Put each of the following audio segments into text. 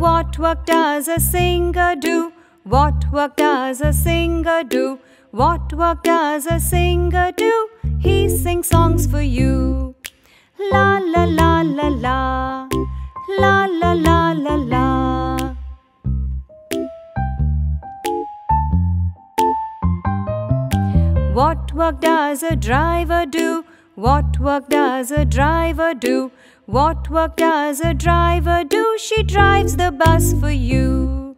What work does a singer do? What work does a singer do? What work does a singer do? He sings songs for you. La la la la la, la la la la la. What work does a driver do? What work does a driver do? What work does a driver do? She drives the bus for you.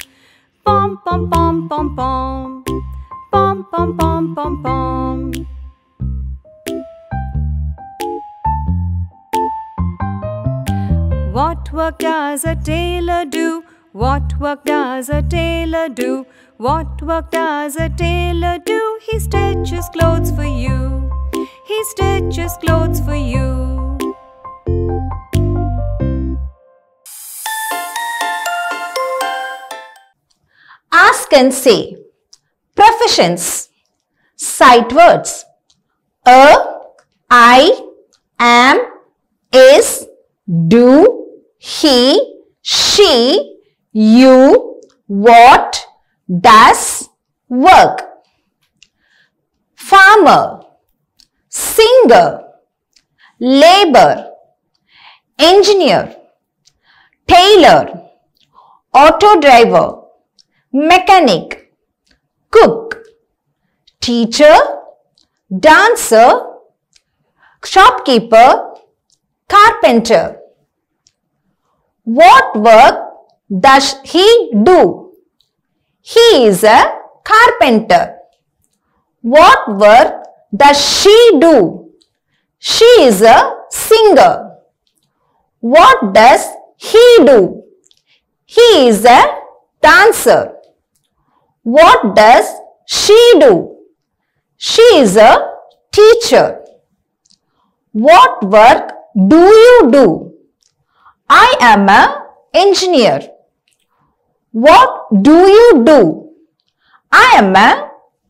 Pom pom pom pom pom, pom pom pom pom pom. What work does a tailor do? What work does a tailor do? What work does a tailor do? He stitches clothes for you. He stitches clothes for you. Ask and say. Professions. Sight words. A, I, am, is, do, he, she, you, what, does, work. Farmer, singer, labor, engineer, tailor, auto driver, mechanic, cook, teacher, dancer, shopkeeper, carpenter. What work does he do? He is a carpenter. What work does she do? She is a singer. What does he do? He is a dancer. What does she do? She is a teacher. What work do you do? I am an engineer. What do you do? I am an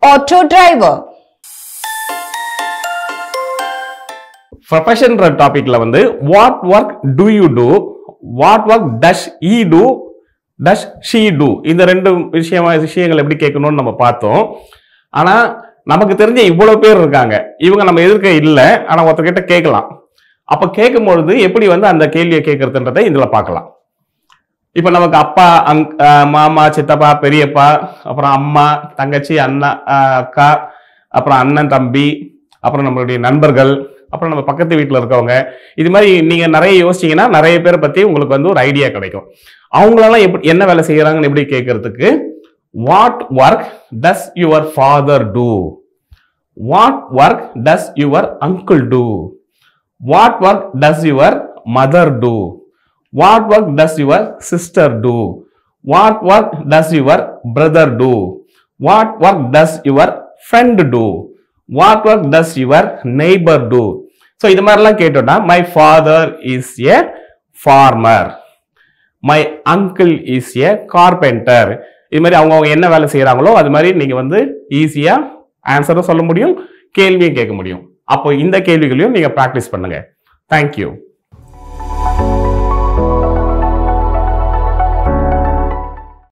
auto driver. Profession டாபிக்ல வந்து what work do you do, what work does he do, does she do, இந்த ரெண்டு விஷயங்கள் எப்படி கேட்கணும்னு நம்ம பார்த்தோம். ஆனா நமக்கு தெரிஞ்ச இவ்வளவு பேர் இருக்காங்க, இவங்க நம்ம எதிர்க்க இல்லை, ஆனா ஒருத்தர்கிட்ட கேட்கலாம். அப்ப கேட்கும்பொழுது எப்படி வந்து அந்த கேள்வியை கேட்கறதுன்றதை இதுல பார்க்கலாம். இப்ப நமக்கு அப்பா, மாமா, சித்தப்பா, பெரியப்பா, அப்புறம் அம்மா, தங்கச்சி, அண்ணா, அக்கா, அப்புறம் அண்ணன், தம்பி, அப்புறம் நம்மளுடைய நண்பர்கள், அப்புறம் நம்ம பக்கத்து வீட்டில் இருக்கவங்க, இது மாதிரி நீங்க நிறைய யோசிச்சீங்கன்னா நிறைய பேரை பத்தி உங்களுக்கு வந்து ஒரு ஐடியா கிடைக்கும். அவங்களெல்லாம் எப்படி என்ன வேலை செய்யறாங்கன்னு எப்படி கேட்கறதுக்கு what work does your father do, what work does your uncle do, what work does your mother do, what work does your sister do, what work does your brother do, what work does your friend do, what work does your neighbor do. So இது மாதிரிலாம் கேட்டோம்னா my father is a farmer, my uncle is a carpenter, இது மாதிரி அவங்க என்ன வேலை செய்யறாங்களோ அது மாதிரி நீங்க வந்து ஈஸியா ஆன்சரும் சொல்ல முடியும், கேள்வியும் கேட்க முடியும். அப்போ இந்த கேள்விகளையும் நீங்க பிராக்டிஸ் பண்ணுங்க. Thank you.